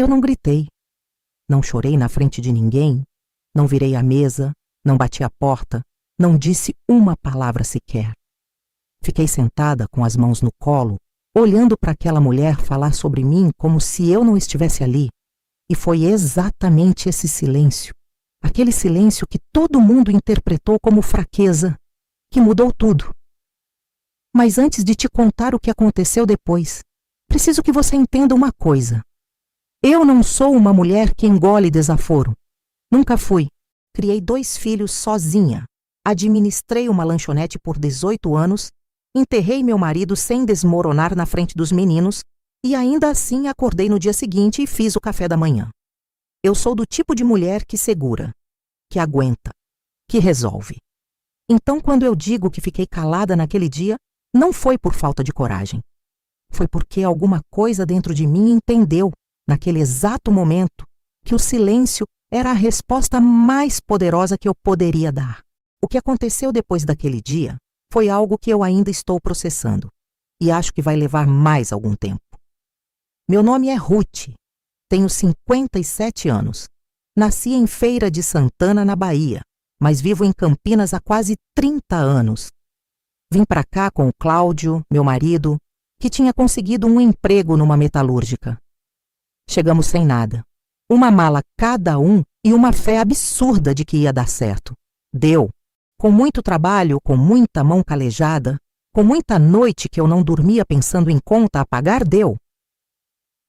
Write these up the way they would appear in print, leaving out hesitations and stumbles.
Eu não gritei, não chorei na frente de ninguém, não virei a mesa, não bati a porta, não disse uma palavra sequer. Fiquei sentada com as mãos no colo, olhando para aquela mulher falar sobre mim como se eu não estivesse ali. E foi exatamente esse silêncio, aquele silêncio que todo mundo interpretou como fraqueza, que mudou tudo. Mas antes de te contar o que aconteceu depois, preciso que você entenda uma coisa. Eu não sou uma mulher que engole desaforo. Nunca fui. Criei 2 filhos sozinha. Administrei uma lanchonete por 18 anos, enterrei meu marido sem desmoronar na frente dos meninos e ainda assim acordei no dia seguinte e fiz o café da manhã. Eu sou do tipo de mulher que segura, que aguenta, que resolve. Então, quando eu digo que fiquei calada naquele dia, não foi por falta de coragem. Foi porque alguma coisa dentro de mim entendeu, naquele exato momento, que o silêncio era a resposta mais poderosa que eu poderia dar. O que aconteceu depois daquele dia foi algo que eu ainda estou processando e acho que vai levar mais algum tempo. Meu nome é Ruth, tenho 57 anos. Nasci em Feira de Santana, na Bahia, mas vivo em Campinas há quase 30 anos. Vim para cá com o Cláudio, meu marido, que tinha conseguido um emprego numa metalúrgica. Chegamos sem nada. Uma mala cada um e uma fé absurda de que ia dar certo. Deu. Com muito trabalho, com muita mão calejada, com muita noite que eu não dormia pensando em conta a pagar, deu.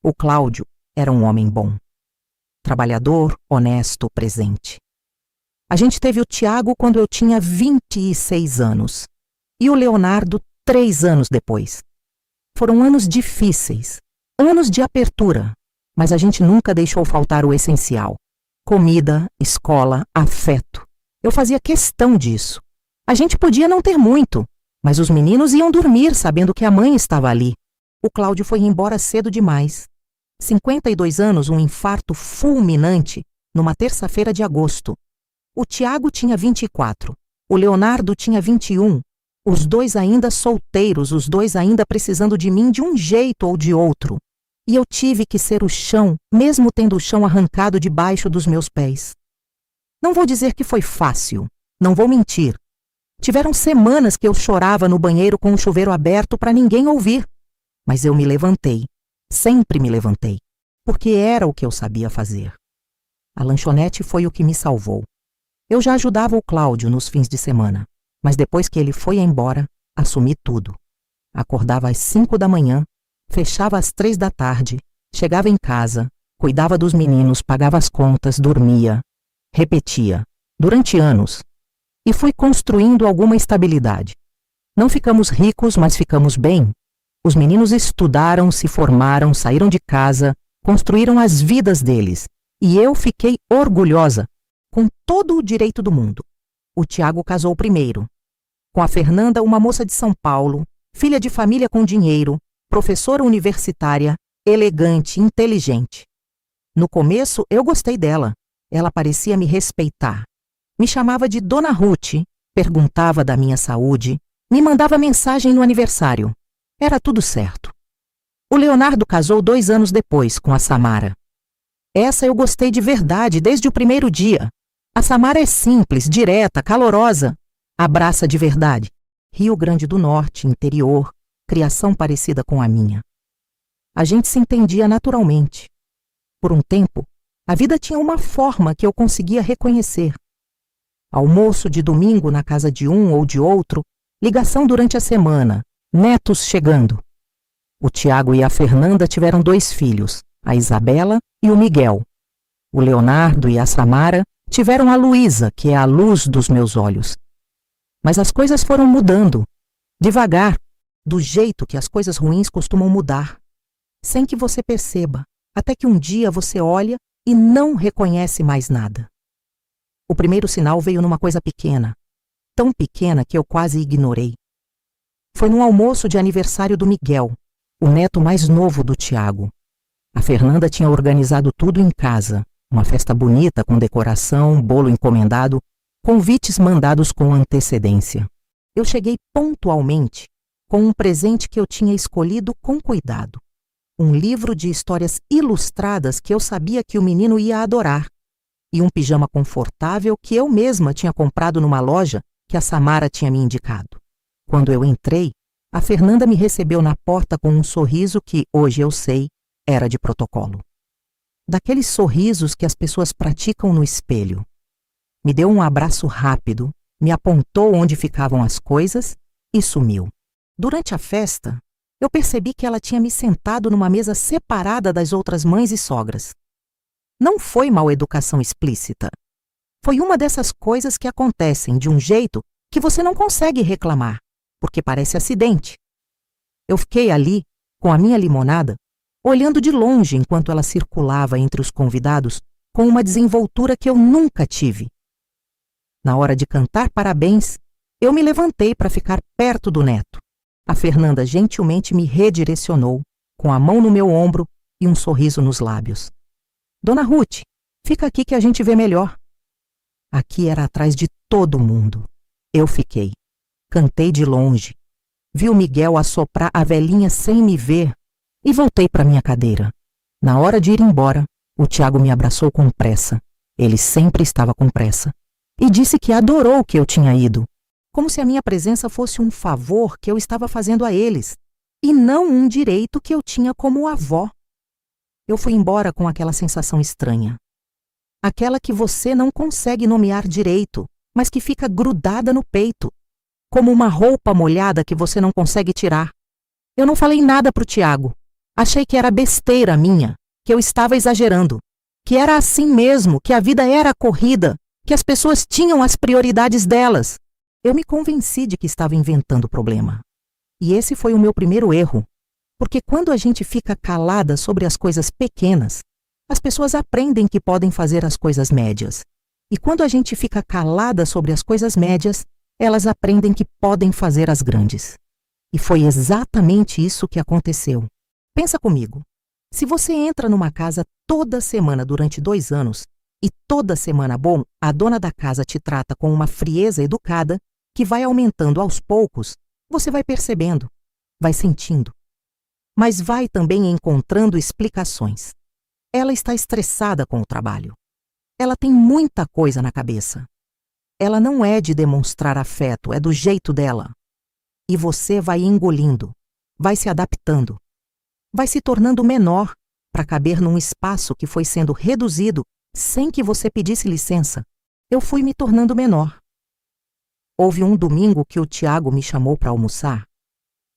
O Cláudio era um homem bom. Trabalhador, honesto, presente. A gente teve o Tiago quando eu tinha 26 anos. E o Leonardo 3 anos depois. Foram anos difíceis, anos de apertura, mas a gente nunca deixou faltar o essencial. Comida, escola, afeto. Eu fazia questão disso. A gente podia não ter muito, mas os meninos iam dormir sabendo que a mãe estava ali. O Cláudio foi embora cedo demais. 52 anos, um infarto fulminante, numa terça-feira de agosto. O Tiago tinha 24, o Leonardo tinha 21, os 2 ainda solteiros, os 2 ainda precisando de mim de um jeito ou de outro. E eu tive que ser o chão, mesmo tendo o chão arrancado debaixo dos meus pés. Não vou dizer que foi fácil, não vou mentir. Tiveram semanas que eu chorava no banheiro com o chuveiro aberto para ninguém ouvir. Mas eu me levantei, sempre me levantei, porque era o que eu sabia fazer. A lanchonete foi o que me salvou. Eu já ajudava o Cláudio nos fins de semana, mas depois que ele foi embora, assumi tudo. Acordava às 5 da manhã, fechava às 3 da tarde, chegava em casa, cuidava dos meninos, pagava as contas, dormia. Repetia, durante anos, e fui construindo alguma estabilidade. Não ficamos ricos, mas ficamos bem. Os meninos estudaram, se formaram, saíram de casa, construíram as vidas deles, e eu fiquei orgulhosa, com todo o direito do mundo. O Tiago casou primeiro. Com a Fernanda, uma moça de São Paulo, filha de família com dinheiro, professora universitária, elegante, inteligente. No começo, eu gostei dela. Ela parecia me respeitar. Me chamava de Dona Ruth, perguntava da minha saúde, me mandava mensagem no aniversário. Era tudo certo. O Leonardo casou 2 anos depois com a Samara. Essa eu gostei de verdade desde o primeiro dia. A Samara é simples, direta, calorosa. Abraça de verdade. Rio Grande do Norte, interior, criação parecida com a minha. A gente se entendia naturalmente. Por um tempo, a vida tinha uma forma que eu conseguia reconhecer. Almoço de domingo na casa de um ou de outro, ligação durante a semana, netos chegando. O Tiago e a Fernanda tiveram 2 filhos, a Isabela e o Miguel. O Leonardo e a Samara tiveram a Luísa, que é a luz dos meus olhos. Mas as coisas foram mudando, devagar, do jeito que as coisas ruins costumam mudar, sem que você perceba, até que um dia você olha e não reconhece mais nada. O primeiro sinal veio numa coisa pequena, tão pequena que eu quase ignorei. Foi num almoço de aniversário do Miguel, o neto mais novo do Tiago. A Fernanda tinha organizado tudo em casa, uma festa bonita com decoração, bolo encomendado, convites mandados com antecedência. Eu cheguei pontualmente com um presente que eu tinha escolhido com cuidado. um livro de histórias ilustradas que eu sabia que o menino ia adorar, e um pijama confortável que eu mesma tinha comprado numa loja que a Samara tinha me indicado. Quando eu entrei, a Fernanda me recebeu na porta com um sorriso que, hoje eu sei, era de protocolo. Daqueles sorrisos que as pessoas praticam no espelho. Me deu um abraço rápido, me apontou onde ficavam as coisas e sumiu. Durante a festa, eu percebi que ela tinha me sentado numa mesa separada das outras mães e sogras. Não foi mal-educação explícita. Foi uma dessas coisas que acontecem de um jeito que você não consegue reclamar, porque parece acidente. Eu fiquei ali, com a minha limonada, olhando de longe enquanto ela circulava entre os convidados com uma desenvoltura que eu nunca tive. Na hora de cantar parabéns, eu me levantei para ficar perto do neto. A Fernanda gentilmente me redirecionou, com a mão no meu ombro e um sorriso nos lábios. Dona Ruth, fica aqui que a gente vê melhor. Aqui era atrás de todo mundo. Eu fiquei. Cantei de longe. Vi o Miguel assoprar a velhinha sem me ver e voltei para minha cadeira. Na hora de ir embora, o Tiago me abraçou com pressa. Ele sempre estava com pressa. E disse que adorou que eu tinha ido, como se a minha presença fosse um favor que eu estava fazendo a eles, e não um direito que eu tinha como avó. Eu fui embora com aquela sensação estranha. Aquela que você não consegue nomear direito, mas que fica grudada no peito, como uma roupa molhada que você não consegue tirar. Eu não falei nada pro Tiago. Achei que era besteira minha, que eu estava exagerando, que era assim mesmo, que a vida era corrida, que as pessoas tinham as prioridades delas. Eu me convenci de que estava inventando problema. E esse foi o meu primeiro erro, porque quando a gente fica calada sobre as coisas pequenas, as pessoas aprendem que podem fazer as coisas médias. E quando a gente fica calada sobre as coisas médias, elas aprendem que podem fazer as grandes. E foi exatamente isso que aconteceu. Pensa comigo, se você entra numa casa toda semana durante 2 anos, e toda semana bom, a dona da casa te trata com uma frieza educada que vai aumentando aos poucos, você vai percebendo, vai sentindo. Mas vai também encontrando explicações. Ela está estressada com o trabalho. Ela tem muita coisa na cabeça. Ela não é de demonstrar afeto, é do jeito dela. E você vai engolindo, vai se adaptando, vai se tornando menor para caber num espaço que foi sendo reduzido sem que você pedisse licença. Eu fui me tornando menor. Houve um domingo que o Tiago me chamou para almoçar.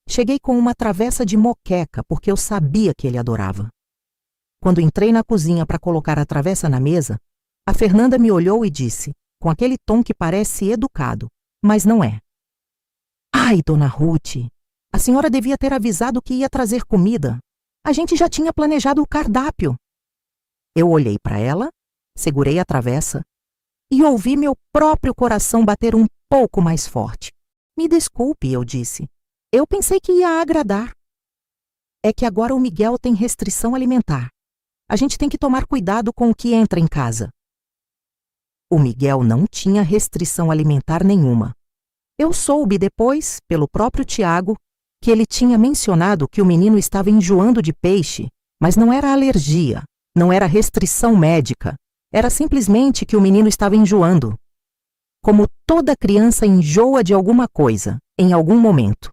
Cheguei com uma travessa de moqueca porque eu sabia que ele adorava. Quando entrei na cozinha para colocar a travessa na mesa, a Fernanda me olhou e disse, com aquele tom que parece educado, mas não é: "Ai, dona Ruth, a senhora devia ter avisado que ia trazer comida. A gente já tinha planejado o cardápio." Eu olhei para ela, segurei a travessa e ouvi meu próprio coração bater um pouco mais forte. "Me desculpe", eu disse. "Eu pensei que ia agradar. É que agora o Miguel tem restrição alimentar. A gente tem que tomar cuidado com o que entra em casa." O Miguel não tinha restrição alimentar nenhuma. Eu soube depois, pelo próprio Tiago, que ele tinha mencionado que o menino estava enjoando de peixe, mas não era alergia, não era restrição médica, era simplesmente que o menino estava enjoando. Como toda criança enjoa de alguma coisa, em algum momento.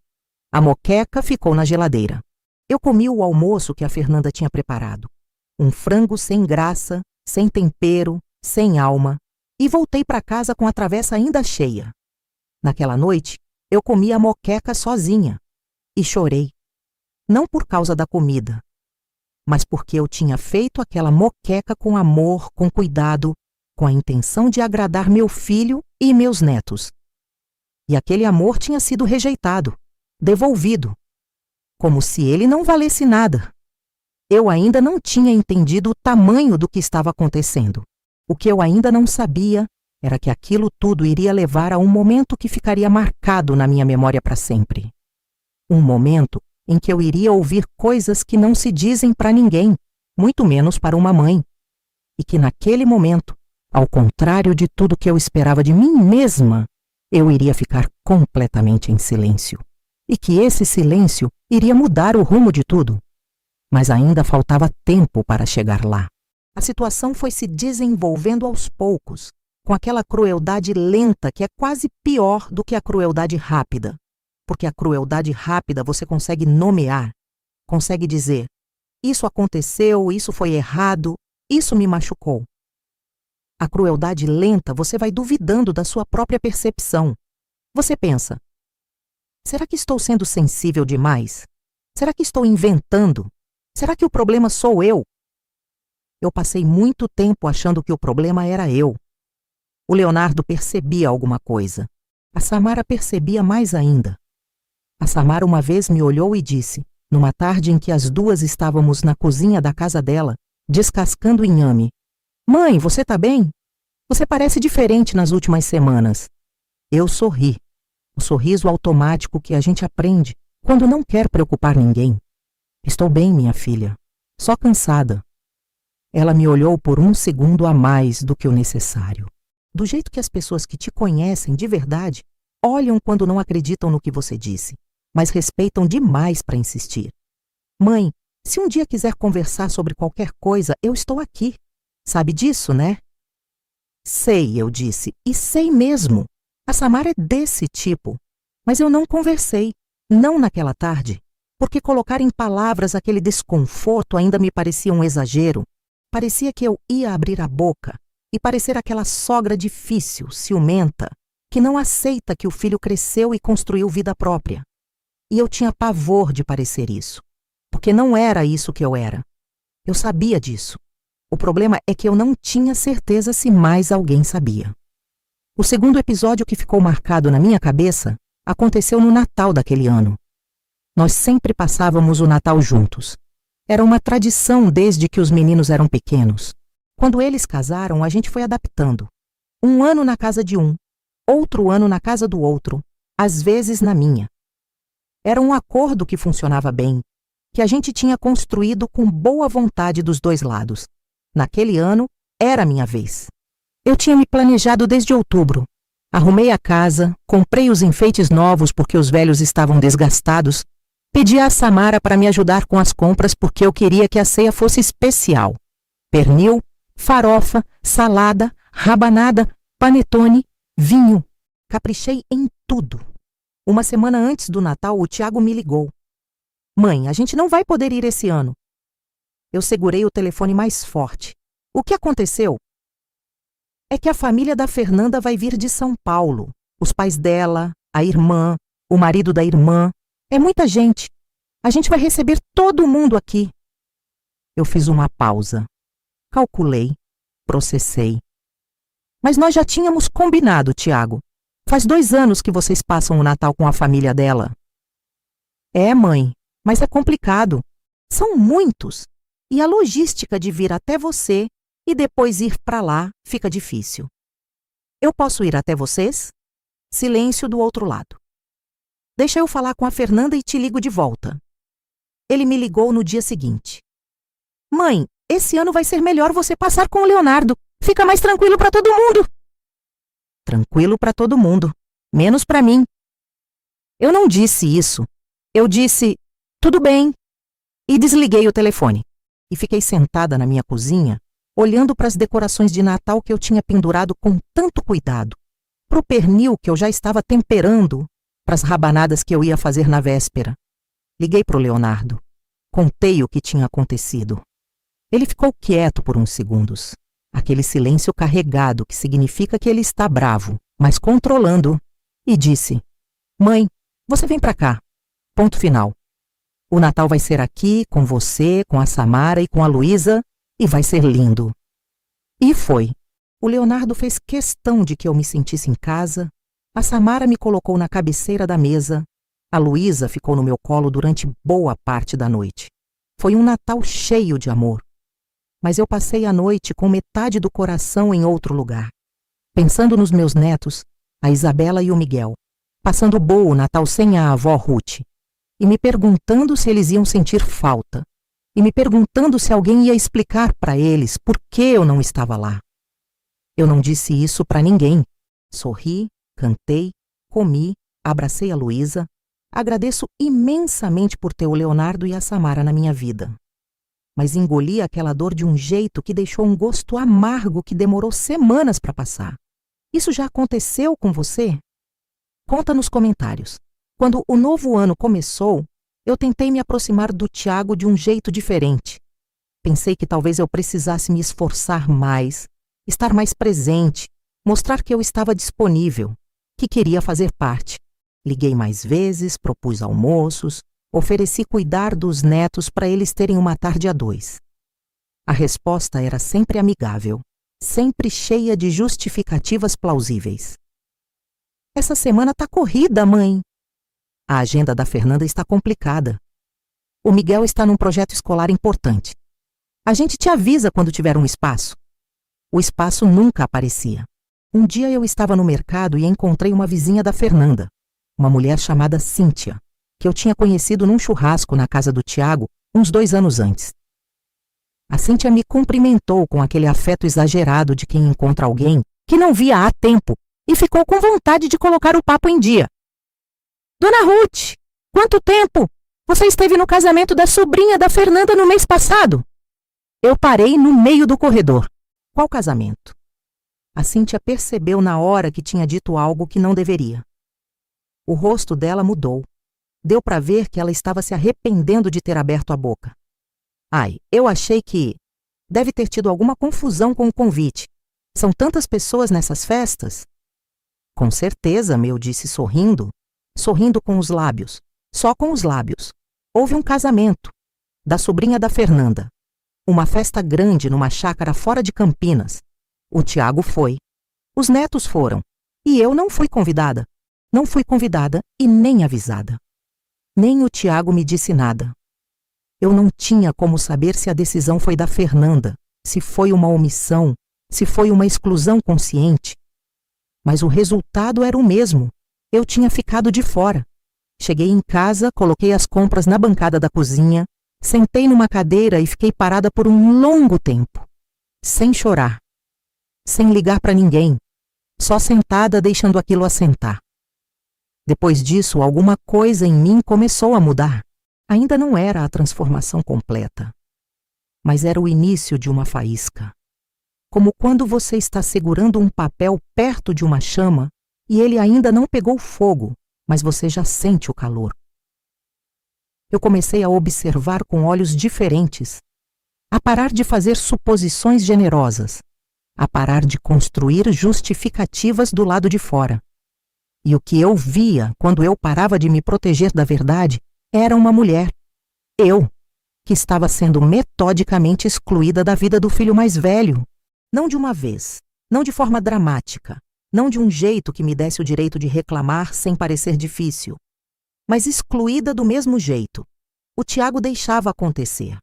A moqueca ficou na geladeira. Eu comi o almoço que a Fernanda tinha preparado. Um frango sem graça, sem tempero, sem alma, e voltei para casa com a travessa ainda cheia. Naquela noite, eu comi a moqueca sozinha e chorei. Não por causa da comida, mas porque eu tinha feito aquela moqueca com amor, com cuidado, com a intenção de agradar meu filho e meus netos. E aquele amor tinha sido rejeitado, devolvido, como se ele não valesse nada. Eu ainda não tinha entendido o tamanho do que estava acontecendo. O que eu ainda não sabia era que aquilo tudo iria levar a um momento que ficaria marcado na minha memória para sempre. Um momento em que eu iria ouvir coisas que não se dizem para ninguém, muito menos para uma mãe. E que naquele momento, ao contrário de tudo que eu esperava de mim mesma, eu iria ficar completamente em silêncio. E que esse silêncio iria mudar o rumo de tudo. mas ainda faltava tempo para chegar lá. A situação foi se desenvolvendo aos poucos, com aquela crueldade lenta que é quase pior do que a crueldade rápida, porque a crueldade rápida você consegue nomear, consegue dizer: isso aconteceu, isso foi errado, isso me machucou. A crueldade lenta você vai duvidando da sua própria percepção. Você pensa: será que estou sendo sensível demais? Será que estou inventando? Será que o problema sou eu? Eu passei muito tempo achando que o problema era eu. O Leonardo percebia alguma coisa. A Samara percebia mais ainda. A Samara uma vez me olhou e disse, numa tarde em que as duas estávamos na cozinha da casa dela, descascando inhame: "Mãe, você tá bem? Você parece diferente nas últimas semanas." Eu sorri. O sorriso automático que a gente aprende quando não quer preocupar ninguém. "Estou bem, minha filha. Só cansada." Ela me olhou por um segundo a mais do que o necessário. Do jeito que as pessoas que te conhecem de verdade olham quando não acreditam no que você disse, mas respeitam demais para insistir. "Mãe, se um dia quiser conversar sobre qualquer coisa, eu estou aqui. Sabe disso, né?" "Sei", eu disse, "e sei mesmo. A Samara é desse tipo." Mas eu não conversei, não naquela tarde, porque colocar em palavras aquele desconforto ainda me parecia um exagero. Parecia que eu ia abrir a boca e parecer aquela sogra difícil, ciumenta, que não aceita que o filho cresceu e construiu vida própria. E eu tinha pavor de parecer isso, porque não era isso que eu era. Eu sabia disso. O problema é que eu não tinha certeza se mais alguém sabia. O segundo episódio que ficou marcado na minha cabeça aconteceu no Natal daquele ano. Nós sempre passávamos o Natal juntos. Era uma tradição desde que os meninos eram pequenos. Quando eles casaram, a gente foi adaptando. Um ano na casa de um, outro ano na casa do outro, às vezes na minha. Era um acordo que funcionava bem, que a gente tinha construído com boa vontade dos dois lados. Naquele ano, era minha vez. Eu tinha me planejado desde outubro. Arrumei a casa, comprei os enfeites novos porque os velhos estavam desgastados. Pedi a Samara para me ajudar com as compras porque eu queria que a ceia fosse especial. Pernil, farofa, salada, rabanada, panetone, vinho. Caprichei em tudo. Uma semana antes do Natal, o Tiago me ligou. "Mãe, a gente não vai poder ir esse ano." Eu segurei o telefone mais forte. "O que aconteceu?" "É que a família da Fernanda vai vir de São Paulo. Os pais dela, a irmã, o marido da irmã. É muita gente. A gente vai receber todo mundo aqui." Eu fiz uma pausa. Calculei. Processei. "Mas nós já tínhamos combinado, Tiago. Faz 2 anos que vocês passam o Natal com a família dela." "É, mãe, mas é complicado. São muitos. E a logística de vir até você e depois ir para lá fica difícil." "Eu posso ir até vocês?" Silêncio do outro lado. "Deixa eu falar com a Fernanda e te ligo de volta." Ele me ligou no dia seguinte. "Mãe, esse ano vai ser melhor você passar com o Leonardo. Fica mais tranquilo para todo mundo." Tranquilo para todo mundo, menos para mim. Eu não disse isso. Eu disse, "Tudo bem." E desliguei o telefone. E fiquei sentada na minha cozinha, olhando para as decorações de Natal que eu tinha pendurado com tanto cuidado, para o pernil que eu já estava temperando, para as rabanadas que eu ia fazer na véspera. Liguei para o Leonardo. Contei o que tinha acontecido. Ele ficou quieto por uns segundos. Aquele silêncio carregado que significa que ele está bravo, mas controlando. E disse, "Mãe, você vem para cá. Ponto final. O Natal vai ser aqui, com você, com a Samara e com a Luísa, e vai ser lindo." E foi. O Leonardo fez questão de que eu me sentisse em casa. A Samara me colocou na cabeceira da mesa. A Luísa ficou no meu colo durante boa parte da noite. Foi um Natal cheio de amor. Mas eu passei a noite com metade do coração em outro lugar, pensando nos meus netos, a Isabela e o Miguel, passando boa o Natal sem a avó Ruth, e me perguntando se eles iam sentir falta, e me perguntando se alguém ia explicar para eles por que eu não estava lá. Eu não disse isso para ninguém. Sorri, cantei, comi, abracei a Luísa. Agradeço imensamente por ter o Leonardo e a Samara na minha vida. mas engoli aquela dor de um jeito que deixou um gosto amargo que demorou semanas para passar. Isso já aconteceu com você? Conta nos comentários. Quando o novo ano começou, eu tentei me aproximar do Tiago de um jeito diferente. Pensei que talvez eu precisasse me esforçar mais, estar mais presente, mostrar que eu estava disponível, que queria fazer parte. Liguei mais vezes, propus almoços, ofereci cuidar dos netos para eles terem uma tarde a dois. A resposta era sempre amigável, sempre cheia de justificativas plausíveis. Essa semana tá corrida, mãe. A agenda da Fernanda está complicada. O Miguel está num projeto escolar importante. A gente te avisa quando tiver um espaço. O espaço nunca aparecia. Um dia eu estava no mercado e encontrei uma vizinha da Fernanda, uma mulher chamada Cíntia, que eu tinha conhecido num churrasco na casa do Tiago uns 2 anos antes. A Cíntia me cumprimentou com aquele afeto exagerado de quem encontra alguém que não via há tempo e ficou com vontade de colocar o papo em dia. Dona Ruth, quanto tempo? Você esteve no casamento da sobrinha da Fernanda no mês passado? Eu parei no meio do corredor. Qual casamento? A Cíntia percebeu na hora que tinha dito algo que não deveria. O rosto dela mudou. Deu para ver que ela estava se arrependendo de ter aberto a boca. Ai, eu achei que deve ter tido alguma confusão com o convite. São tantas pessoas nessas festas? Com certeza, eu disse sorrindo com os lábios, só com os lábios. Houve um casamento da sobrinha da Fernanda. Uma festa grande numa chácara fora de Campinas. O Tiago foi. Os netos foram. E eu não fui convidada. Não fui convidada e nem avisada. Nem o Tiago me disse nada. Eu não tinha como saber se a decisão foi da Fernanda, se foi uma omissão, se foi uma exclusão consciente. Mas o resultado era o mesmo. Eu tinha ficado de fora. Cheguei em casa, coloquei as compras na bancada da cozinha, sentei numa cadeira e fiquei parada por um longo tempo, sem chorar, sem ligar para ninguém, só sentada deixando aquilo assentar. Depois disso, alguma coisa em mim começou a mudar. Ainda não era a transformação completa, mas era o início de uma faísca. Como quando você está segurando um papel perto de uma chama e ele ainda não pegou fogo, mas você já sente o calor. Eu comecei a observar com olhos diferentes, a parar de fazer suposições generosas, a parar de construir justificativas do lado de fora. E o que eu via quando eu parava de me proteger da verdade era uma mulher, eu, que estava sendo metodicamente excluída da vida do filho mais velho. Não de uma vez, não de forma dramática, não de um jeito que me desse o direito de reclamar sem parecer difícil, mas excluída do mesmo jeito. O Tiago deixava acontecer.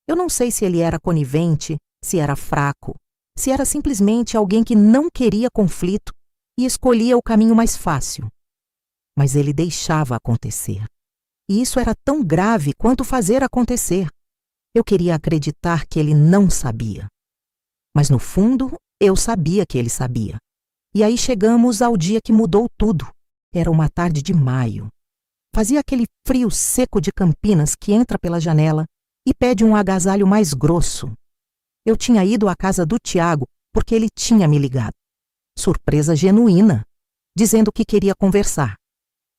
Eu não sei se ele era conivente, se era fraco, se era simplesmente alguém que não queria conflito e escolhia o caminho mais fácil. Mas ele deixava acontecer. E isso era tão grave quanto fazer acontecer. Eu queria acreditar que ele não sabia. Mas no fundo, eu sabia que ele sabia. E aí chegamos ao dia que mudou tudo. Era uma tarde de maio. Fazia aquele frio seco de Campinas que entra pela janela e pede um agasalho mais grosso. Eu tinha ido à casa do Tiago porque ele tinha me ligado. Surpresa genuína, dizendo que queria conversar,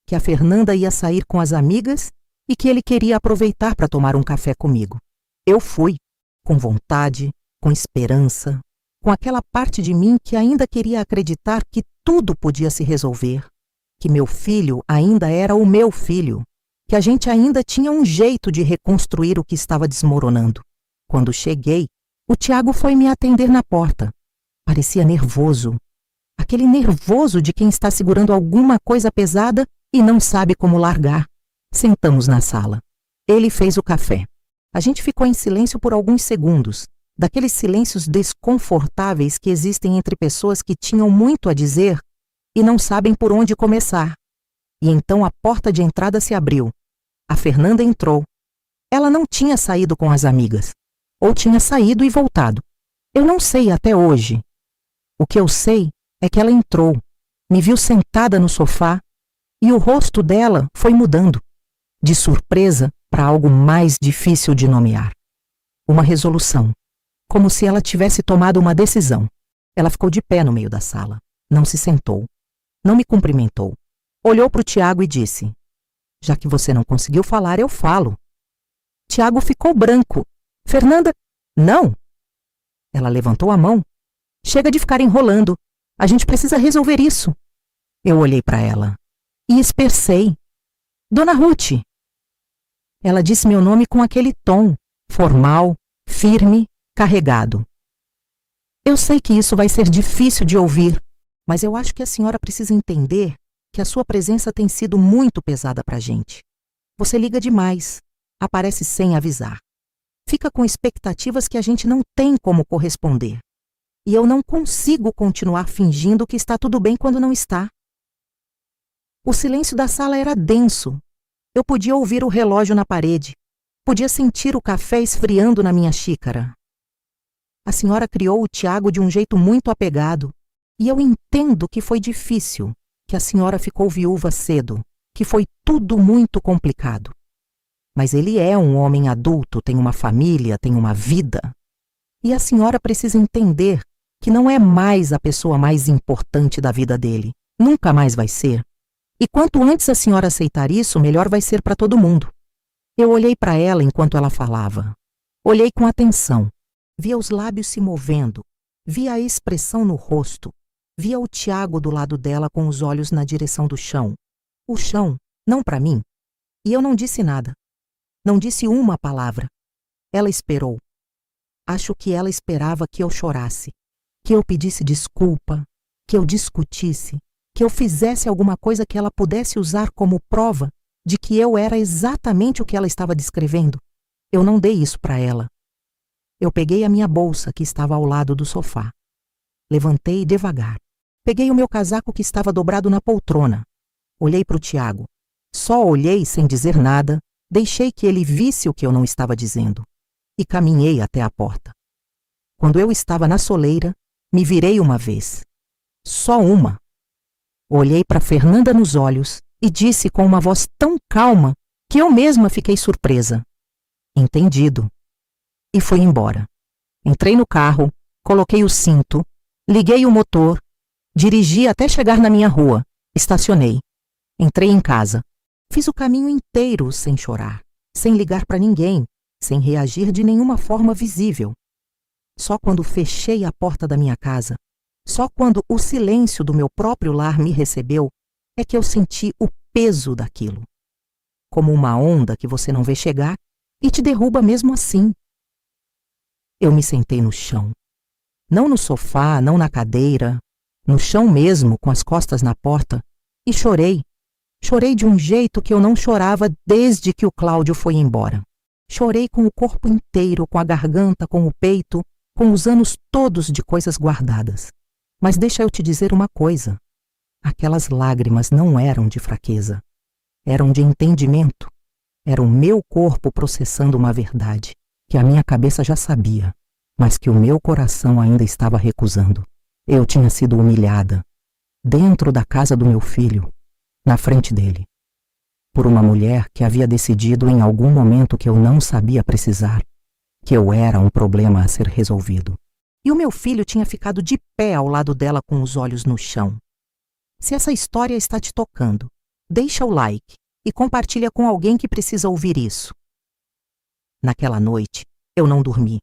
que a Fernanda ia sair com as amigas e que ele queria aproveitar para tomar um café comigo. Eu fui, com vontade, com esperança, com aquela parte de mim que ainda queria acreditar que tudo podia se resolver, que meu filho ainda era o meu filho, que a gente ainda tinha um jeito de reconstruir o que estava desmoronando. Quando cheguei, o Tiago foi me atender na porta. Parecia nervoso. Aquele nervoso de quem está segurando alguma coisa pesada e não sabe como largar. Sentamos na sala. Ele fez o café. A gente ficou em silêncio por alguns segundos, daqueles silêncios desconfortáveis que existem entre pessoas que tinham muito a dizer e não sabem por onde começar. E então a porta de entrada se abriu. A Fernanda entrou. Ela não tinha saído com as amigas. Ou tinha saído e voltado. Eu não sei até hoje. O que eu sei é que ela entrou, me viu sentada no sofá e o rosto dela foi mudando, de surpresa para algo mais difícil de nomear. uma resolução, como se ela tivesse tomado uma decisão. Ela ficou de pé no meio da sala, não se sentou, não me cumprimentou. Olhou para o Tiago e disse: já que você não conseguiu falar, eu falo. Tiago ficou branco. Fernanda, não. Ela levantou a mão. Chega de ficar enrolando. A gente precisa resolver isso. Eu olhei para ela e espercei. Dona Ruth. Ela disse meu nome com aquele tom, formal, firme, carregado. Eu sei que isso vai ser difícil de ouvir, mas eu acho que a senhora precisa entender que a sua presença tem sido muito pesada para a gente. Você liga demais, aparece sem avisar. Fica com expectativas que a gente não tem como corresponder. E eu não consigo continuar fingindo que está tudo bem quando não está. O silêncio da sala era denso. Eu podia ouvir o relógio na parede. Podia sentir o café esfriando na minha xícara. A senhora criou o Tiago de um jeito muito apegado. E eu entendo que foi difícil, que a senhora ficou viúva cedo, que foi tudo muito complicado. Mas ele é um homem adulto, tem uma família, tem uma vida. E a senhora precisa entender que não é mais a pessoa mais importante da vida dele. Nunca mais vai ser. E quanto antes a senhora aceitar isso, melhor vai ser para todo mundo. Eu olhei para ela enquanto ela falava. Olhei com atenção. Via os lábios se movendo. Via a expressão no rosto. Via o Tiago do lado dela com os olhos na direção do chão. O chão, não para mim. E eu não disse nada. Não disse uma palavra. Ela esperou. Acho que ela esperava que eu chorasse, que eu pedisse desculpa, que eu discutisse, que eu fizesse alguma coisa que ela pudesse usar como prova de que eu era exatamente o que ela estava descrevendo. Eu não dei isso para ela. Eu peguei a minha bolsa que estava ao lado do sofá. Levantei devagar. Peguei o meu casaco que estava dobrado na poltrona. Olhei para o Tiago. Só olhei sem dizer nada, deixei que ele visse o que eu não estava dizendo. E caminhei até a porta. Quando eu estava na soleira, me virei uma vez. Só uma. Olhei para Fernanda nos olhos e disse com uma voz tão calma que eu mesma fiquei surpresa. Entendido. E fui embora. Entrei no carro, coloquei o cinto, liguei o motor, dirigi até chegar na minha rua, estacionei. Entrei em casa. Fiz o caminho inteiro sem chorar, sem ligar para ninguém, sem reagir de nenhuma forma visível. Só quando fechei a porta da minha casa, só quando o silêncio do meu próprio lar me recebeu, é que eu senti o peso daquilo. Como uma onda que você não vê chegar e te derruba mesmo assim. Eu me sentei no chão. Não no sofá, não na cadeira, no chão mesmo, com as costas na porta, e chorei. Chorei de um jeito que eu não chorava desde que o Cláudio foi embora. Chorei com o corpo inteiro, com a garganta, com o peito, com os anos todos de coisas guardadas. Mas deixa eu te dizer uma coisa. Aquelas lágrimas não eram de fraqueza. Eram de entendimento. Era o meu corpo processando uma verdade, que a minha cabeça já sabia, mas que o meu coração ainda estava recusando. Eu tinha sido humilhada, dentro da casa do meu filho, na frente dele, por uma mulher que havia decidido em algum momento que eu não sabia precisar, que eu era um problema a ser resolvido. E o meu filho tinha ficado de pé ao lado dela com os olhos no chão. Se essa história está te tocando, deixa o like e compartilha com alguém que precisa ouvir isso. Naquela noite, eu não dormi.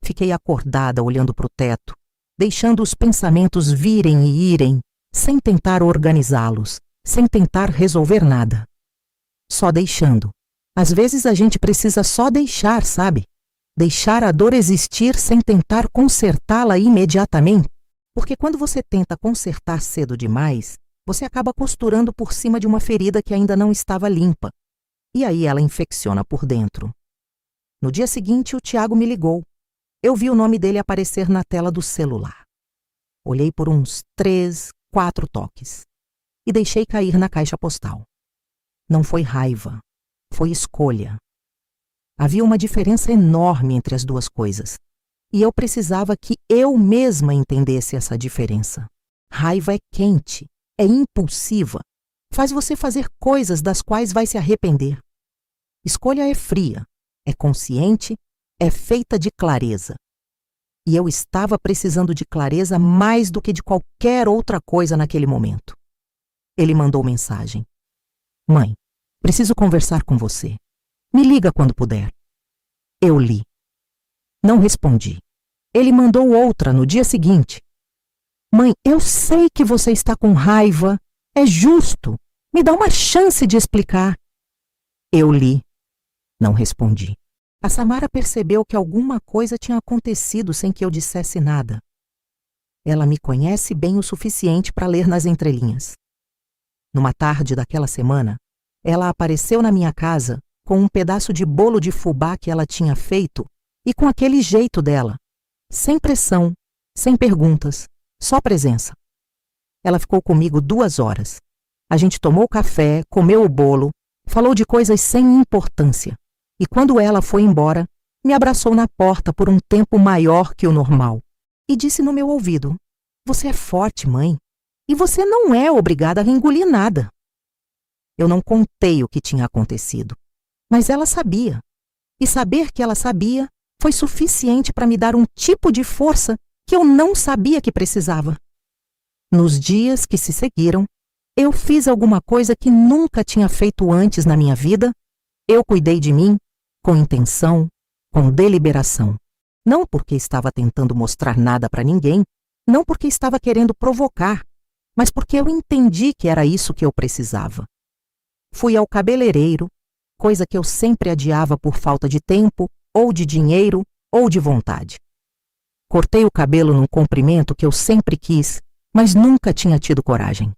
Fiquei acordada olhando para o teto, deixando os pensamentos virem e irem, sem tentar organizá-los, sem tentar resolver nada. Só deixando. Às vezes a gente precisa só deixar, sabe? Deixar a dor existir sem tentar consertá-la imediatamente. Porque quando você tenta consertar cedo demais, você acaba costurando por cima de uma ferida que ainda não estava limpa. E aí ela infecciona por dentro. No dia seguinte, o Tiago me ligou. Eu vi o nome dele aparecer na tela do celular. Olhei por uns 3, 4 toques e deixei cair na caixa postal. Não foi raiva, foi escolha. Havia uma diferença enorme entre as duas coisas, e eu precisava que eu mesma entendesse essa diferença. Raiva é quente, é impulsiva, faz você fazer coisas das quais vai se arrepender. Escolha é fria, é consciente, é feita de clareza. E eu estava precisando de clareza mais do que de qualquer outra coisa naquele momento. Ele mandou mensagem: Mãe, preciso conversar com você. Me liga quando puder. Eu li. Não respondi. Ele mandou outra no dia seguinte: Mãe, eu sei que você está com raiva. É justo. Me dá uma chance de explicar. Eu li. Não respondi. A Samara percebeu que alguma coisa tinha acontecido sem que eu dissesse nada. Ela me conhece bem o suficiente para ler nas entrelinhas. Numa tarde daquela semana, ela apareceu na minha casa com um pedaço de bolo de fubá que ela tinha feito e com aquele jeito dela, sem pressão, sem perguntas, só presença. Ela ficou comigo 2 horas. A gente tomou café, comeu o bolo, falou de coisas sem importância. E quando ela foi embora, me abraçou na porta por um tempo maior que o normal e disse no meu ouvido: Você é forte, mãe, e você não é obrigada a engolir nada. Eu não contei o que tinha acontecido, mas ela sabia. E saber que ela sabia foi suficiente para me dar um tipo de força que eu não sabia que precisava. Nos dias que se seguiram, eu fiz alguma coisa que nunca tinha feito antes na minha vida. Eu cuidei de mim com intenção, com deliberação. Não porque estava tentando mostrar nada para ninguém, não porque estava querendo provocar, mas porque eu entendi que era isso que eu precisava. Fui ao cabeleireiro, coisa que eu sempre adiava por falta de tempo, ou de dinheiro, ou de vontade. Cortei o cabelo num comprimento que eu sempre quis, mas nunca tinha tido coragem.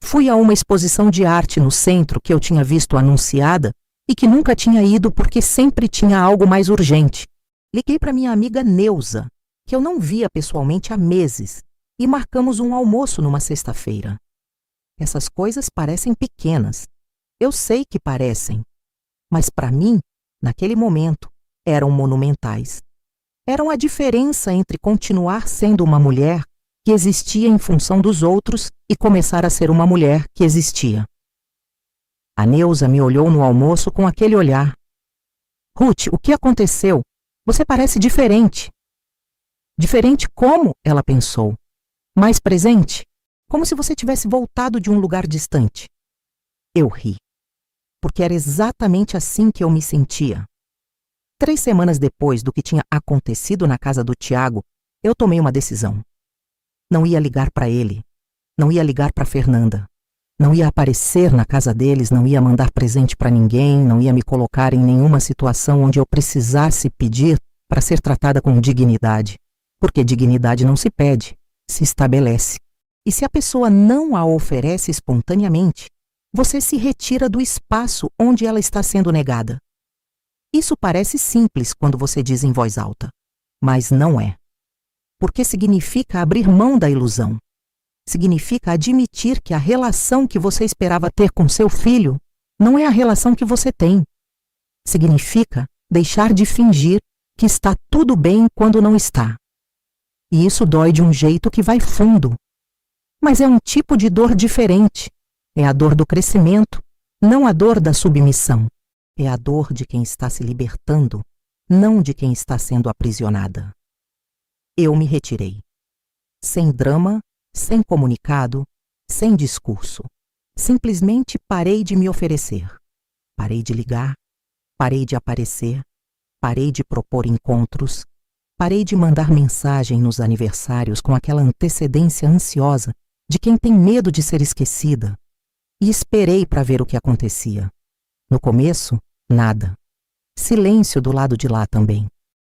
Fui a uma exposição de arte no centro que eu tinha visto anunciada e que nunca tinha ido porque sempre tinha algo mais urgente. Liguei para minha amiga Neuza, que eu não via pessoalmente há meses, e marcamos um almoço numa sexta-feira. Essas coisas parecem pequenas. Eu sei que parecem, mas para mim, naquele momento, eram monumentais. Eram a diferença entre continuar sendo uma mulher que existia em função dos outros e começar a ser uma mulher que existia. A Neuza me olhou no almoço com aquele olhar. Ruth, o que aconteceu? Você parece diferente. Diferente como? Ela pensou. Mais presente? Como se você tivesse voltado de um lugar distante. Eu ri. Porque era exatamente assim que eu me sentia. 3 semanas depois do que tinha acontecido na casa do Tiago, eu tomei uma decisão. Não ia ligar para ele, não ia ligar para Fernanda, não ia aparecer na casa deles, não ia mandar presente para ninguém, não ia me colocar em nenhuma situação onde eu precisasse pedir para ser tratada com dignidade, porque dignidade não se pede, se estabelece. E se a pessoa não a oferece espontaneamente, você se retira do espaço onde ela está sendo negada. Isso parece simples quando você diz em voz alta, mas não é. Porque significa abrir mão da ilusão. Significa admitir que a relação que você esperava ter com seu filho não é a relação que você tem. Significa deixar de fingir que está tudo bem quando não está. E isso dói de um jeito que vai fundo. Mas é um tipo de dor diferente. É a dor do crescimento, não a dor da submissão. É a dor de quem está se libertando, não de quem está sendo aprisionada. Eu me retirei. Sem drama, sem comunicado, sem discurso. Simplesmente parei de me oferecer. Parei de ligar, parei de aparecer, parei de propor encontros, parei de mandar mensagem nos aniversários com aquela antecedência ansiosa de quem tem medo de ser esquecida. E esperei para ver o que acontecia. No começo, nada. Silêncio do lado de lá também.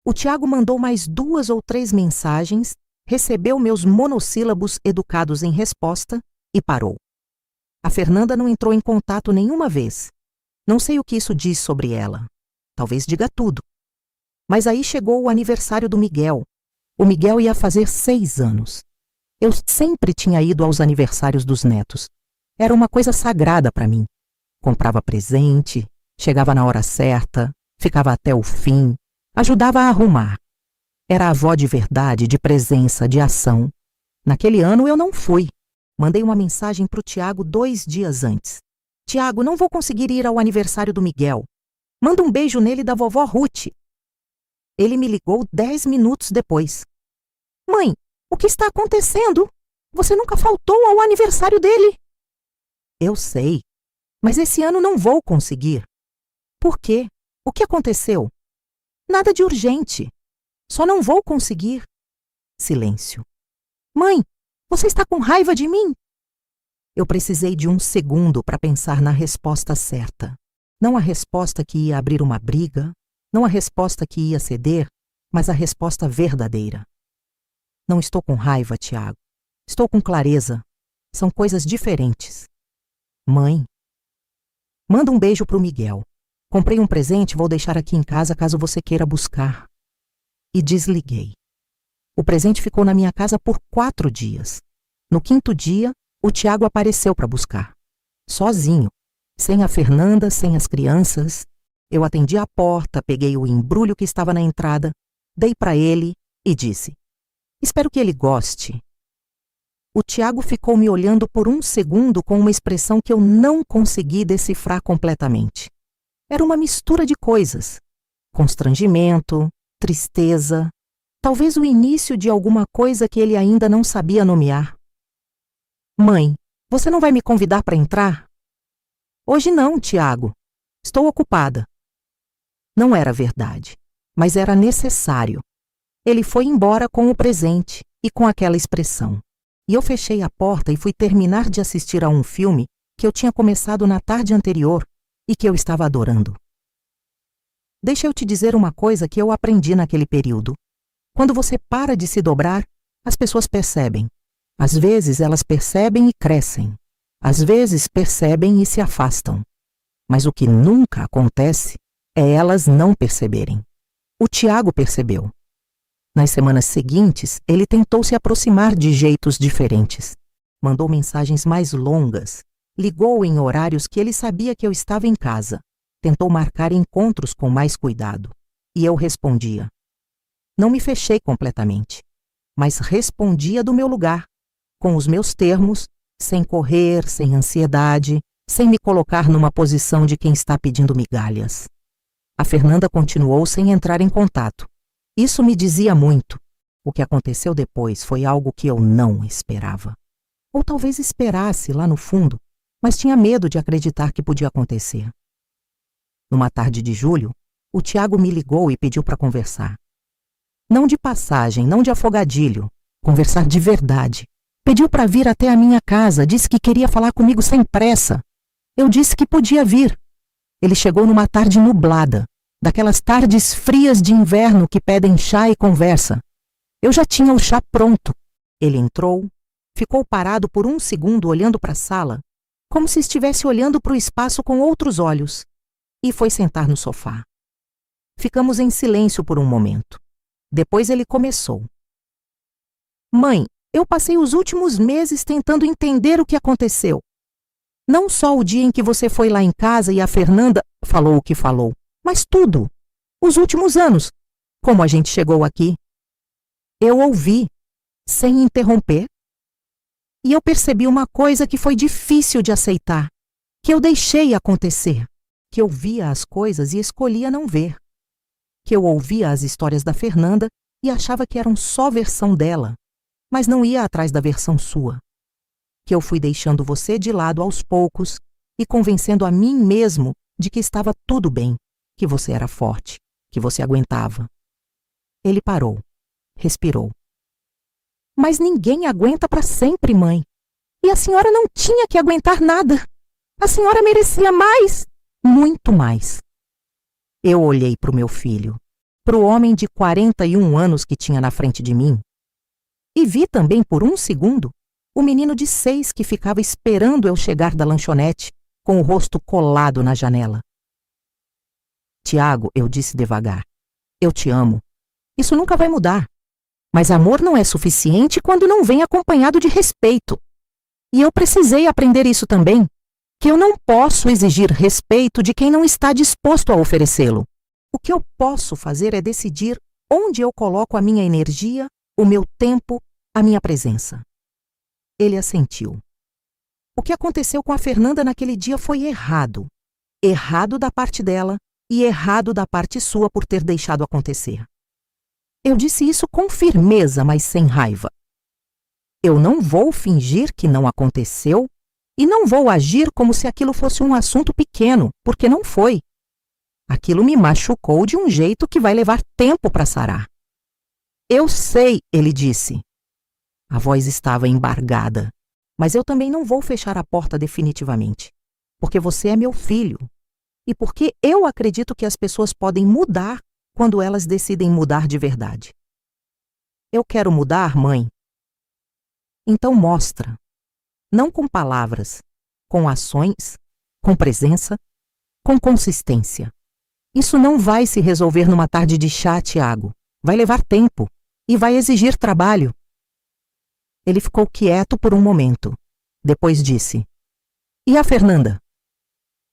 O Tiago mandou mais 2 ou 3 mensagens, recebeu meus monossílabos educados em resposta e parou. A Fernanda não entrou em contato nenhuma vez. Não sei o que isso diz sobre ela. Talvez diga tudo. Mas aí chegou o aniversário do Miguel. O Miguel ia fazer 6 anos. Eu sempre tinha ido aos aniversários dos netos. Era uma coisa sagrada para mim. Comprava presente, chegava na hora certa, ficava até o fim, ajudava a arrumar. Era avó de verdade, de presença, de ação. Naquele ano eu não fui. Mandei uma mensagem para o Tiago 2 dias antes. Tiago, não vou conseguir ir ao aniversário do Miguel. Manda um beijo nele da vovó Ruth. Ele me ligou 10 minutos depois. Mãe, o que está acontecendo? Você nunca faltou ao aniversário dele. Eu sei, mas esse ano não vou conseguir. Por quê? O que aconteceu? Nada de urgente. Só não vou conseguir. Silêncio. Mãe, você está com raiva de mim? Eu precisei de um segundo para pensar na resposta certa. Não a resposta que ia abrir uma briga, não a resposta que ia ceder, mas a resposta verdadeira. Não estou com raiva, Tiago. Estou com clareza. São coisas diferentes. Mãe, manda um beijo pro Miguel. Comprei um presente, vou deixar aqui em casa caso você queira buscar. E desliguei. O presente ficou na minha casa por 4 dias. No 5º dia, o Tiago apareceu para buscar. Sozinho, sem a Fernanda, sem as crianças. Eu atendi a porta, peguei o embrulho que estava na entrada, dei para ele e disse: espero que ele goste. O Tiago ficou me olhando por um segundo com uma expressão que eu não consegui decifrar completamente. Era uma mistura de coisas. Constrangimento, tristeza, talvez o início de alguma coisa que ele ainda não sabia nomear. Mãe, você não vai me convidar para entrar? Hoje não, Tiago. Estou ocupada. Não era verdade, mas era necessário. Ele foi embora com o presente e com aquela expressão. E eu fechei a porta e fui terminar de assistir a um filme que eu tinha começado na tarde anterior e que eu estava adorando. Deixa eu te dizer uma coisa que eu aprendi naquele período. Quando você para de se dobrar, as pessoas percebem. Às vezes elas percebem e crescem. Às vezes percebem e se afastam. Mas o que nunca acontece é elas não perceberem. O Tiago percebeu. Nas semanas seguintes, ele tentou se aproximar de jeitos diferentes. Mandou mensagens mais longas, ligou em horários que ele sabia que eu estava em casa, tentou marcar encontros com mais cuidado. E eu respondia. Não me fechei completamente, mas respondia do meu lugar, com os meus termos, sem correr, sem ansiedade, sem me colocar numa posição de quem está pedindo migalhas. A Fernanda continuou sem entrar em contato. Isso me dizia muito. O que aconteceu depois foi algo que eu não esperava. Ou talvez esperasse lá no fundo, mas tinha medo de acreditar que podia acontecer. Numa tarde de julho, o Tiago me ligou e pediu para conversar. Não de passagem, não de afogadilho, conversar de verdade. Pediu para vir até a minha casa, disse que queria falar comigo sem pressa. Eu disse que podia vir. Ele chegou numa tarde nublada, daquelas tardes frias de inverno que pedem chá e conversa. Eu já tinha o chá pronto. Ele entrou, ficou parado por um segundo olhando para a sala, como se estivesse olhando para o espaço com outros olhos, e foi sentar no sofá. Ficamos em silêncio por um momento. Depois ele começou. Mãe, eu passei os últimos meses tentando entender o que aconteceu. Não só o dia em que você foi lá em casa e a Fernanda falou o que falou, mas tudo. Os últimos anos. Como a gente chegou aqui. Eu ouvi, sem interromper. E eu percebi uma coisa que foi difícil de aceitar. Que eu deixei acontecer. Que eu via as coisas e escolhia não ver. Que eu ouvia as histórias da Fernanda e achava que eram só versão dela, mas não ia atrás da versão sua. Que eu fui deixando você de lado aos poucos e convencendo a mim mesmo de que estava tudo bem, que você era forte, que você aguentava. Ele parou, respirou. Mas ninguém aguenta para sempre, mãe. E a senhora não tinha que aguentar nada. A senhora merecia mais, muito mais. Eu olhei para o meu filho, para o homem de 41 anos que tinha na frente de mim, e vi também por um segundo o menino de 6 que ficava esperando eu chegar da lanchonete, com o rosto colado na janela. Tiago, eu disse devagar, eu te amo. Isso nunca vai mudar. Mas amor não é suficiente quando não vem acompanhado de respeito. E eu precisei aprender isso também, que eu não posso exigir respeito de quem não está disposto a oferecê-lo. O que eu posso fazer é decidir onde eu coloco a minha energia, o meu tempo, a minha presença. Ele assentiu. O que aconteceu com a Fernanda naquele dia foi errado. Errado da parte dela e errado da parte sua por ter deixado acontecer. Eu disse isso com firmeza, mas sem raiva. Eu não vou fingir que não aconteceu e não vou agir como se aquilo fosse um assunto pequeno, porque não foi. Aquilo me machucou de um jeito que vai levar tempo para sarar. Eu sei, ele disse. A voz estava embargada, mas eu também não vou fechar a porta definitivamente, porque você é meu filho e porque eu acredito que as pessoas podem mudar quando elas decidem mudar de verdade. Eu quero mudar, mãe. Então mostra, não com palavras, com ações, com presença, com consistência. Isso não vai se resolver numa tarde de chá, Tiago. Vai levar tempo e vai exigir trabalho. Ele ficou quieto por um momento. Depois disse: E a Fernanda?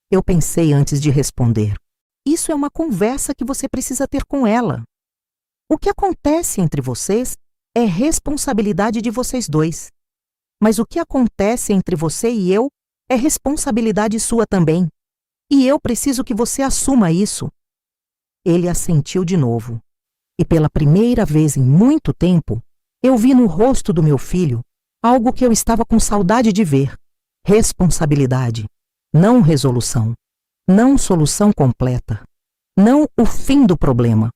Eu pensei antes de responder. Isso é uma conversa que você precisa ter com ela. O que acontece entre vocês é responsabilidade de vocês dois. Mas o que acontece entre você e eu é responsabilidade sua também. E eu preciso que você assuma isso. Ele assentiu de novo. E pela primeira vez em muito tempo, eu vi no rosto do meu filho algo que eu estava com saudade de ver. Responsabilidade, não resolução, não solução completa, não o fim do problema,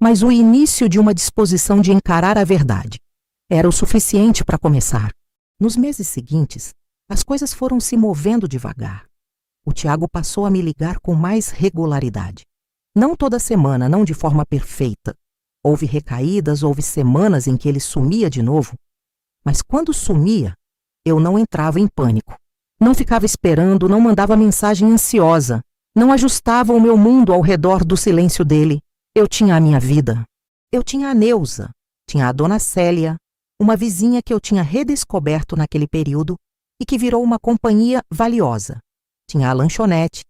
mas o início de uma disposição de encarar a verdade. Era o suficiente para começar. Nos meses seguintes, as coisas foram se movendo devagar. O Tiago passou a me ligar com mais regularidade. Não toda semana, não de forma perfeita. Houve recaídas, houve semanas em que ele sumia de novo. Mas quando sumia, eu não entrava em pânico. Não ficava esperando, não mandava mensagem ansiosa. Não ajustava o meu mundo ao redor do silêncio dele. Eu tinha a minha vida. Eu tinha a Neuza, tinha a dona Célia, uma vizinha que eu tinha redescoberto naquele período e que virou uma companhia valiosa. Tinha a lanchonete,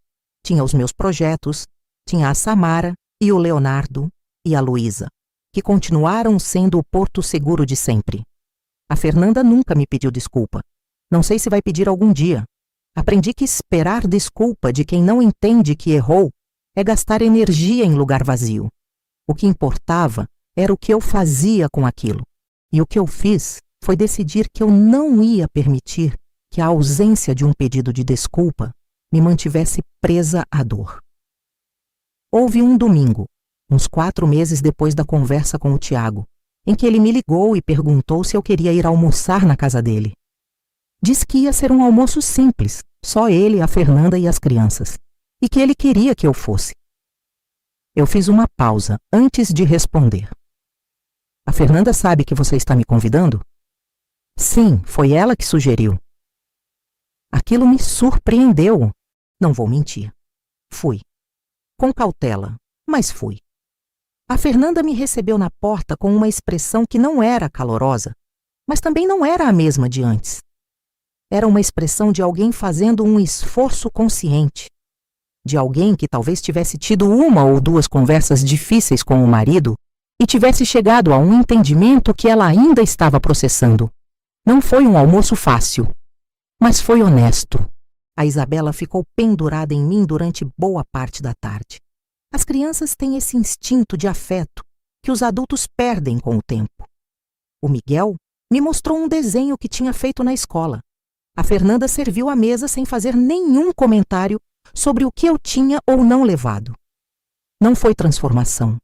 tinha os meus projetos, tinha a Samara e o Leonardo e a Luísa, que continuaram sendo o porto seguro de sempre. A Fernanda nunca me pediu desculpa. Não sei se vai pedir algum dia. Aprendi que esperar desculpa de quem não entende que errou é gastar energia em lugar vazio. O que importava era o que eu fazia com aquilo. E o que eu fiz foi decidir que eu não ia permitir que a ausência de um pedido de desculpa me mantivesse presa à dor. Houve um domingo, uns 4 meses depois da conversa com o Tiago, em que ele me ligou e perguntou se eu queria ir almoçar na casa dele. Disse que ia ser um almoço simples, só ele, a Fernanda e as crianças, e que ele queria que eu fosse. Eu fiz uma pausa antes de responder. A Fernanda sabe que você está me convidando? Sim, foi ela que sugeriu. Aquilo me surpreendeu. Não vou mentir. Fui. Com cautela, mas fui. A Fernanda me recebeu na porta com uma expressão que não era calorosa, mas também não era a mesma de antes. Era uma expressão de alguém fazendo um esforço consciente, de alguém que talvez tivesse tido 1 ou 2 conversas difíceis com o marido e tivesse chegado a um entendimento que ela ainda estava processando. Não foi um almoço fácil, mas foi honesto. A Isabela ficou pendurada em mim durante boa parte da tarde. As crianças têm esse instinto de afeto que os adultos perdem com o tempo. O Miguel me mostrou um desenho que tinha feito na escola. A Fernanda serviu a mesa sem fazer nenhum comentário sobre o que eu tinha ou não levado. Não foi transformação.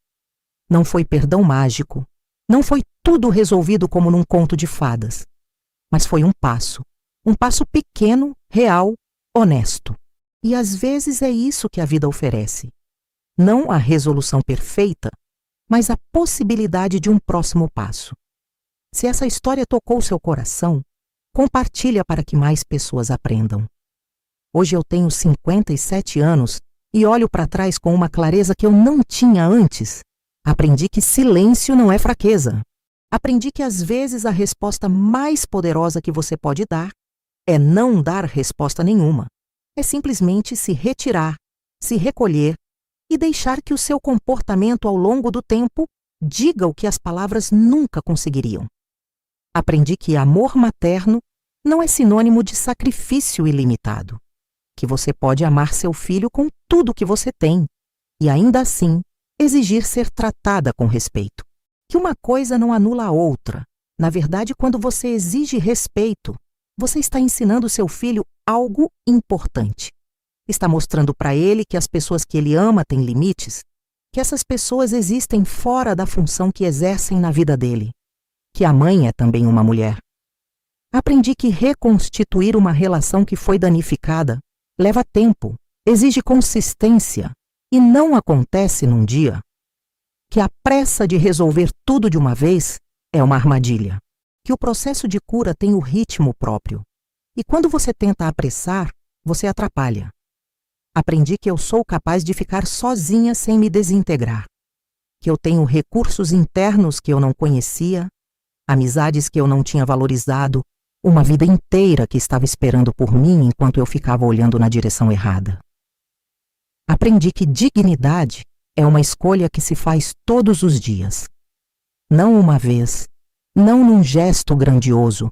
Não foi perdão mágico. Não foi tudo resolvido como num conto de fadas. Mas foi um passo pequeno, real, honesto. E às vezes é isso que a vida oferece. Não a resolução perfeita, mas a possibilidade de um próximo passo. Se essa história tocou seu coração, compartilha para que mais pessoas aprendam. Hoje eu tenho 57 anos e olho para trás com uma clareza que eu não tinha antes. Aprendi que silêncio não é fraqueza. Aprendi que às vezes a resposta mais poderosa que você pode dar é não dar resposta nenhuma. É simplesmente se retirar, se recolher e deixar que o seu comportamento ao longo do tempo diga o que as palavras nunca conseguiriam. Aprendi que amor materno não é sinônimo de sacrifício ilimitado, que você pode amar seu filho com tudo que você tem e ainda assim exigir ser tratada com respeito. que uma coisa não anula a outra. Na verdade, quando você exige respeito, você está ensinando seu filho algo importante. Está mostrando para ele que as pessoas que ele ama têm limites, que essas pessoas existem fora da função que exercem na vida dele, que a mãe é também uma mulher. Aprendi que reconstituir uma relação que foi danificada leva tempo, exige consistência e não acontece num dia. Que a pressa de resolver tudo de uma vez é uma armadilha. Que o processo de cura tem o ritmo próprio. E quando você tenta apressar, você atrapalha. Aprendi que eu sou capaz de ficar sozinha sem me desintegrar. Que eu tenho recursos internos que eu não conhecia, amizades que eu não tinha valorizado, uma vida inteira que estava esperando por mim enquanto eu ficava olhando na direção errada. Aprendi que dignidade é uma escolha que se faz todos os dias. Não uma vez, não num gesto grandioso,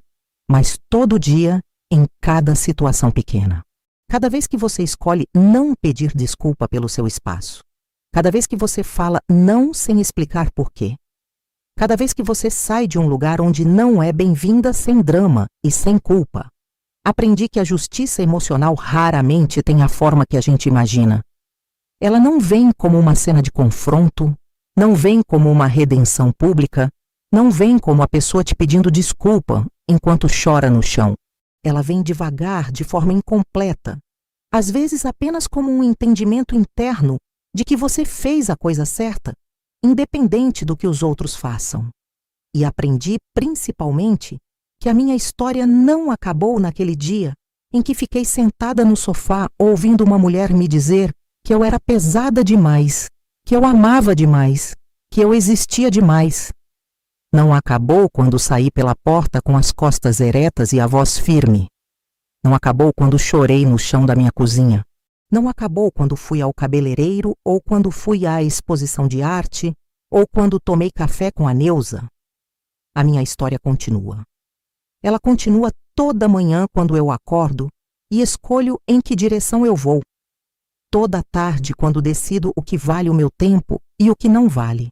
mas todo dia, em cada situação pequena. Cada vez que você escolhe não pedir desculpa pelo seu espaço. Cada vez que você fala não sem explicar porquê. Cada vez que você sai de um lugar onde não é bem-vinda sem drama e sem culpa. Aprendi que a justiça emocional raramente tem a forma que a gente imagina. Ela não vem como uma cena de confronto, não vem como uma redenção pública, não vem como a pessoa te pedindo desculpa enquanto chora no chão. Ela vem devagar, de forma incompleta, às vezes apenas como um entendimento interno de que você fez a coisa certa, independente do que os outros façam. E aprendi, principalmente, que a minha história não acabou naquele dia em que fiquei sentada no sofá ouvindo uma mulher me dizer que eu era pesada demais, que eu amava demais, que eu existia demais. Não acabou quando saí pela porta com as costas eretas e a voz firme. Não acabou quando chorei no chão da minha cozinha. Não acabou quando fui ao cabeleireiro ou quando fui à exposição de arte ou quando tomei café com a Neuza. A minha história continua. Ela continua toda manhã quando eu acordo e escolho em que direção eu vou. Toda tarde quando decido o que vale o meu tempo e o que não vale.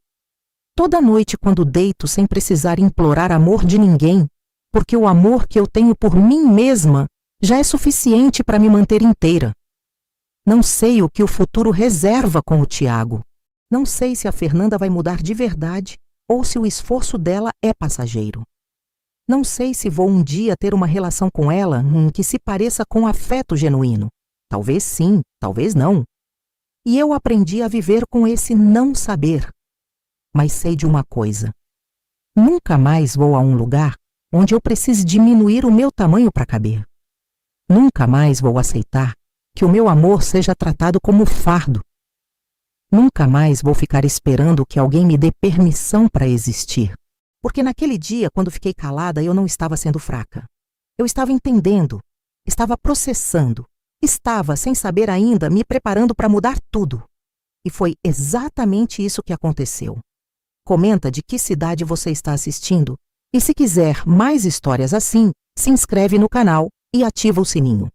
Toda noite quando deito sem precisar implorar amor de ninguém, porque o amor que eu tenho por mim mesma já é suficiente para me manter inteira. Não sei o que o futuro reserva com o Tiago. Não sei se a Fernanda vai mudar de verdade ou se o esforço dela é passageiro. Não sei se vou um dia ter uma relação com ela em que se pareça com afeto genuíno. Talvez sim, talvez não. E eu aprendi a viver com esse não saber. Mas sei de uma coisa. Nunca mais vou a um lugar onde eu precise diminuir o meu tamanho para caber. Nunca mais vou aceitar que o meu amor seja tratado como fardo. Nunca mais vou ficar esperando que alguém me dê permissão para existir. Porque naquele dia, quando fiquei calada, eu não estava sendo fraca. Eu estava entendendo, estava processando, estava, sem saber ainda, me preparando para mudar tudo. E foi exatamente isso que aconteceu. Comenta de que cidade você está assistindo e se quiser mais histórias assim, se inscreve no canal e ativa o sininho.